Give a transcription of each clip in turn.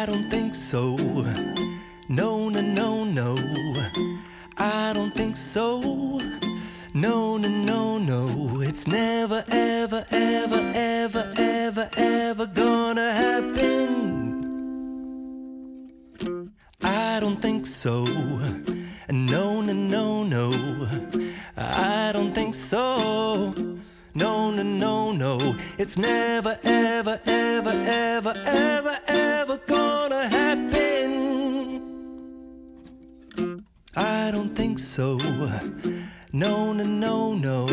I don't think so. No, no, no, no. I don't think so. No, no, no, no. It's never, ever, ever, ever, ever, ever gonna happen. I don't think so. No, no, no, no. I don't think so. No, no, no, no. It's never, ever, ever, ever, ever, ever gonna happen. I don't think so. No, no, no, no.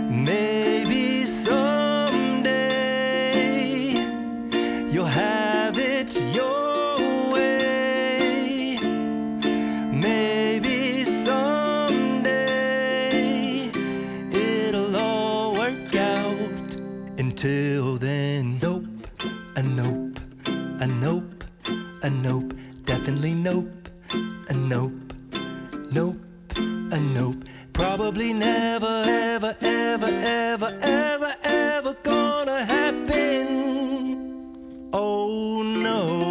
Maybe someday you'll have it your way. Maybe someday it'll all work out. Until then, nope, a nope, a nope, a nope, definitely nope, a nope, nope, a nope. Probably never, ever, ever, ever, ever, ever gonna happen. Oh no.